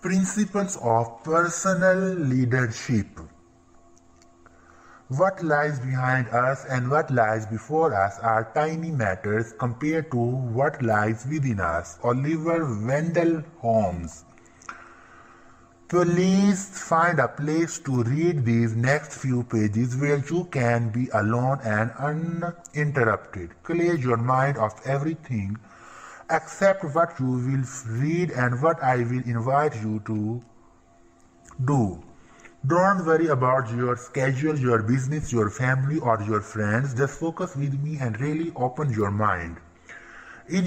Principles of personal leadership. What lies behind us and what lies before us are tiny matters compared to what lies within us. Oliver Wendell Holmes. Please find a place to read these next few pages where you can be alone and uninterrupted. Clear your mind of everything except what you will read and what I will invite you to do. Don't worry about your schedule, your business, your family, or your friends. Just focus with me and really open your mind.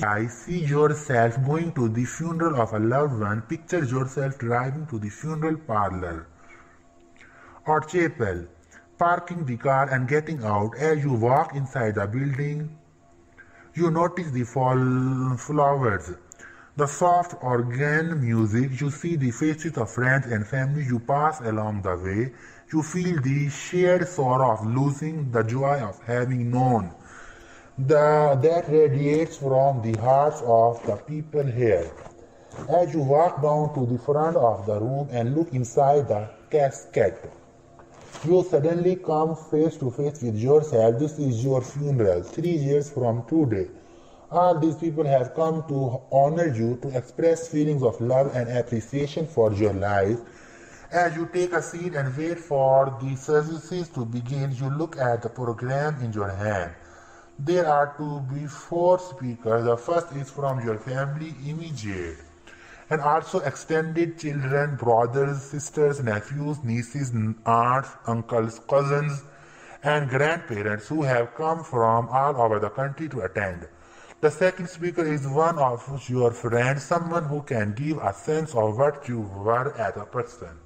I see yourself going to the funeral of a loved one. Picture yourself driving to the funeral parlor or chapel, parking the car and getting out. As you walk inside the building, you notice the flowers, the soft organ music. You see the faces of friends and family you pass along the way. You feel the shared sorrow of losing, the joy of having known. That radiates from the hearts of the people here. As you walk down to the front of the room and look inside the casket, you suddenly come face to face with yourself. This is your funeral, 3 years from today. All these people have come to honor you, to express feelings of love and appreciation for your life. As you take a seat and wait for the services to begin, you look at the program in your hand. There are to be 4 speakers. The first is from your family, immediate, and also extended children, brothers, sisters, nephews, nieces, aunts, uncles, cousins, and grandparents who have come from all over the country to attend. The second speaker is one of your friends, someone who can give a sense of what you were as a person.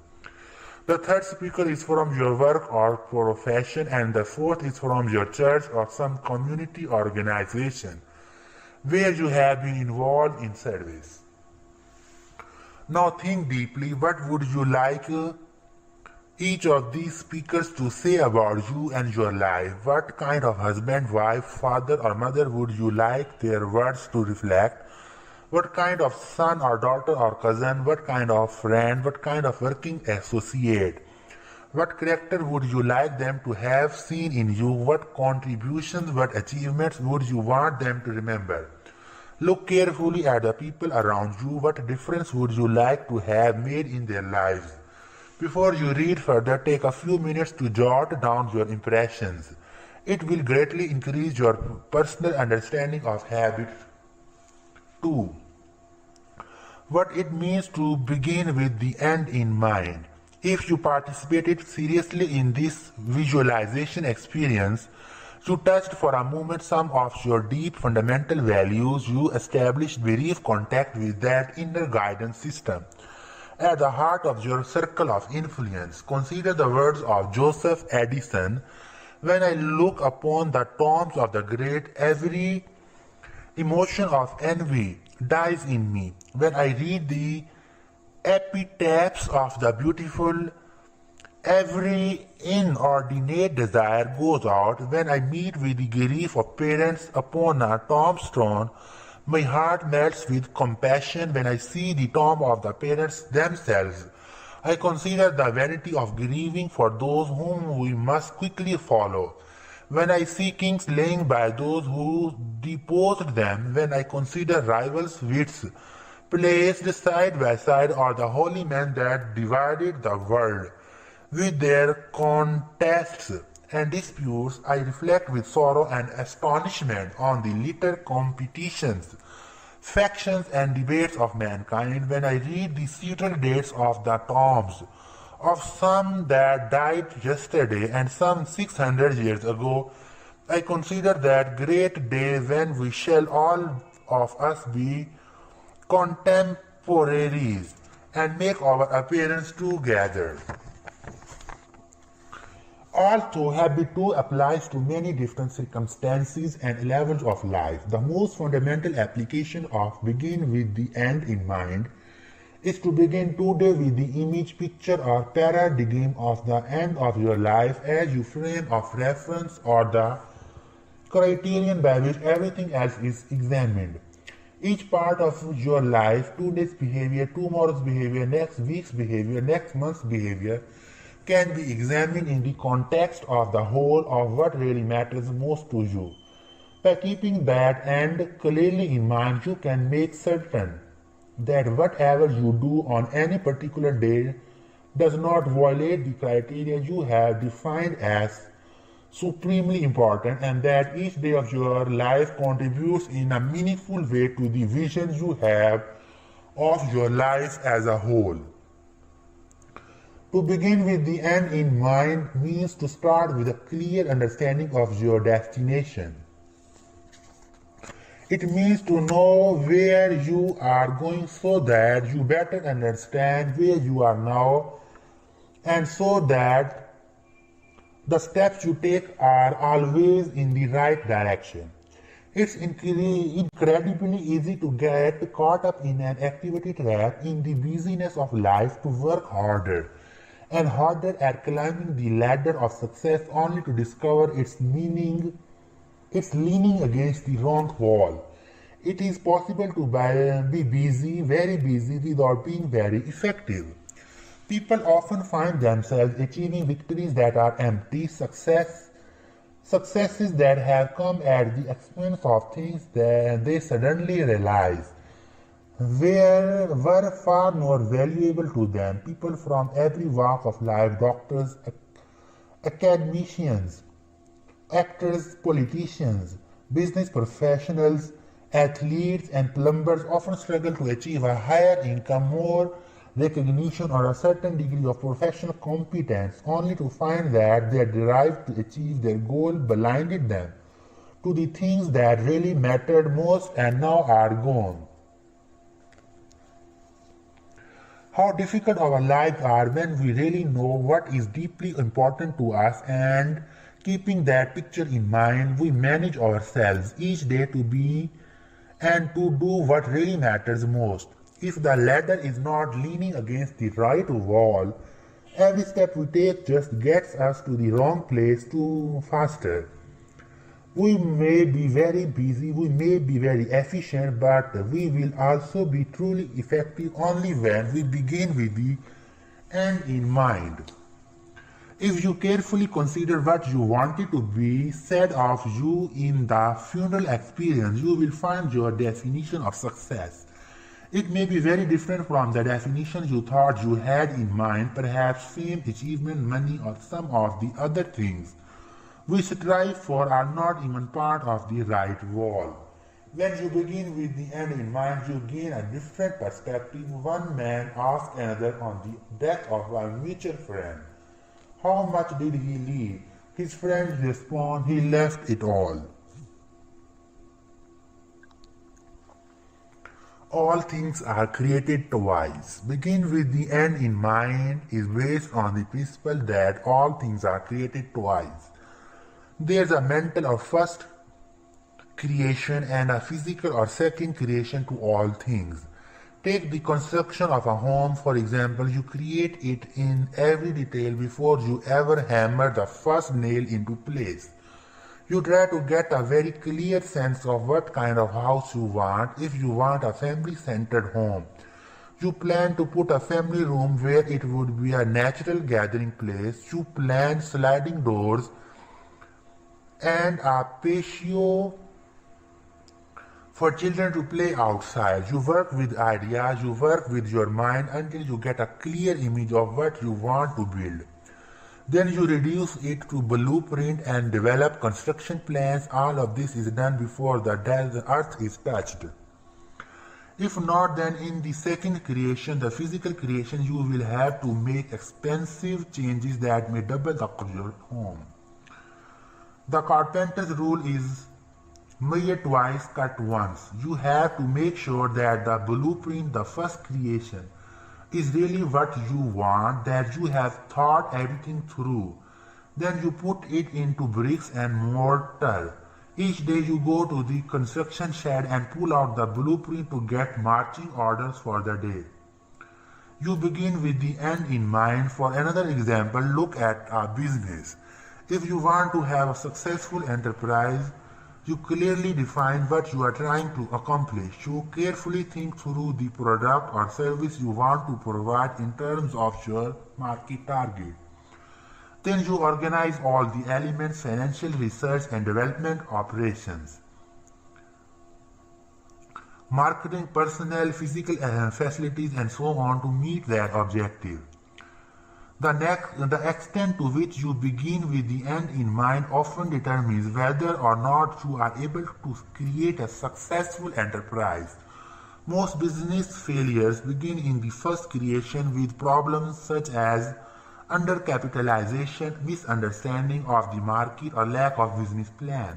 The third speaker is from your work or profession, and the fourth is from your church or some community organization where you have been involved in service. Now think deeply. What would you like each of these speakers to say about you and your life? What kind of husband, wife, father, or mother would you like their words to reflect? What kind of son or daughter or cousin? What kind of friend? What kind of working associate? What character would you like them to have seen in you? What contributions, what achievements would you want them to remember? Look carefully at the people around you. What difference would you like to have made in their lives? Before you read further, take a few minutes to jot down your impressions. It will greatly increase your personal understanding of habits. 2. What it means to begin with the end in mind. If you participated seriously in this visualization experience, you touched for a moment some of your deep fundamental values. You established brief contact with that inner guidance system at the heart of your circle of influence. Consider the words of Joseph Addison. When I look upon the tombs of the great, every emotion of envy dies in me. When I read the epitaphs of the beautiful, every inordinate desire goes out. When I meet with the grief of parents upon a tombstone, my heart melts with compassion. When I see the tomb of the parents themselves, I consider the vanity of grieving for those whom we must quickly follow. When I see kings laying by those who deposed them, when I consider rivals' wits placed side by side, or the holy men that divided the world with their contests and disputes, I reflect with sorrow and astonishment on the little competitions, factions, and debates of mankind. When I read the ceteral dates of the tombs of some that died yesterday and some 600 years ago, I consider that great day when we shall all of us be contemporaries and make our appearance together. Also, habit 2 applies to many different circumstances and levels of life. The most fundamental application of begin with the end in mind is to begin today with the image, picture, or paradigm of the end of your life as your frame of reference or the criterion by which everything else is examined. Each part of your life, today's behavior, tomorrow's behavior, next week's behavior, next month's behavior, can be examined in the context of the whole of what really matters most to you. By keeping that end clearly in mind, you can make certain that whatever you do on any particular day does not violate the criteria you have defined as supremely important, and that each day of your life contributes in a meaningful way to the vision you have of your life as a whole. To begin with the end in mind means to start with a clear understanding of your destination. It means to know where you are going so that you better understand where you are now, and so that the steps you take are always in the right direction. It's incredibly easy to get caught up in an activity trap in the busyness of life, to work harder and harder at climbing the ladder of success, only to discover it's leaning against the wrong wall. It is possible to be busy, very busy, without being very effective. People often find themselves achieving victories that are empty, successes that have come at the expense of things that they suddenly realize were far more valuable to them. People from every walk of life, doctors, academicians, actors, politicians, business professionals, athletes, and plumbers often struggle to achieve a higher income, more recognition, or a certain degree of professional competence, only to find that their drive to achieve their goal blinded them to the things that really mattered most and now are gone. How difficult our lives are when we really know what is deeply important to us, and keeping that picture in mind, we manage ourselves each day to be and to do what really matters most. If the ladder is not leaning against the right wall, every step we take just gets us to the wrong place too faster. We may be very busy, we may be very efficient, but we will also be truly effective only when we begin with the end in mind. If you carefully consider what you wanted to be said of you in the funeral experience, you will find your definition of success. It may be very different from the definition you thought you had in mind, perhaps fame, achievement, money, or some of the other things we strive for are not even part of the right wall. When you begin with the end in mind, you gain a different perspective. One man asked another on the death of a mutual friend, "How much did he leave?" His friend responded, "He left it all." All things are created twice. Begin with the end in mind is based on the principle that all things are created twice. There's a mental or first creation and a physical or second creation to all things. Take the construction of a home, for example. You create it in every detail before you ever hammer the first nail into place. You try to get a very clear sense of what kind of house you want. If you want a family-centered home, you plan to put a family room where it would be a natural gathering place. You plan sliding doors and a patio for children to play outside. You work with ideas, you work with your mind until you get a clear image of what you want to build. Then you reduce it to blueprint and develop construction plans. All of this is done before the earth is touched. If not, then in the second creation, the physical creation, you will have to make expensive changes that may double the cost of your home. The carpenter's rule is measure twice, cut once. You have to make sure that the blueprint, the first creation, is really what you want, that you have thought everything through. Then you put it into bricks and mortar. Each day you go to the construction shed and pull out the blueprint to get marching orders for the day. You begin with the end in mind. For another example, look at a business. If you want to have a successful enterprise, You clearly define what you are trying to accomplish. You carefully think through the product or service you want to provide in terms of your market target. Then you organize all the elements, financial, research and development, operations, marketing, personnel, physical facilities and so on to meet that objective. The extent to which you begin with the end in mind often determines whether or not you are able to create a successful enterprise. Most business failures begin in the first creation with problems such as undercapitalization, misunderstanding of the market, or lack of business plan.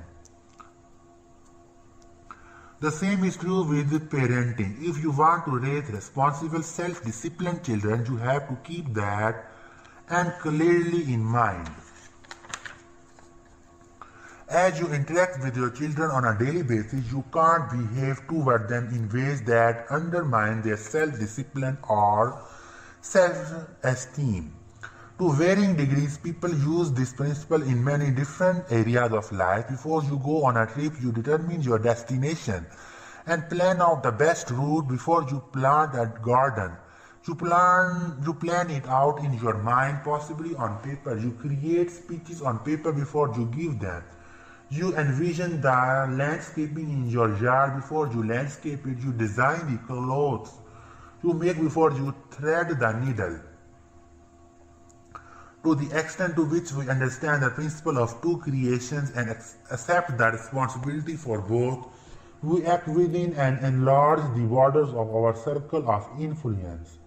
The same is true with parenting. If you want to raise responsible, self-disciplined children, you have to keep that and clearly in mind. As you interact with your children on a daily basis, you can't behave toward them in ways that undermine their self-discipline or self-esteem. To varying degrees, people use this principle in many different areas of life. Before you go on a trip, you determine your destination and plan out the best route. Before you plant a garden, you plan it out in your mind, possibly on paper. You create speeches on paper before you give them. You envision the landscaping in your yard before you landscape it. You design the clothes you make before you thread the needle. To the extent to which we understand the principle of two creations and accept the responsibility for both, we act within and enlarge the borders of our circle of influence.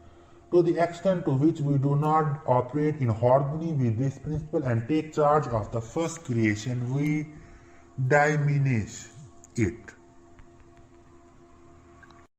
To the extent to which we do not operate in harmony with this principle and take charge of the first creation, we diminish it.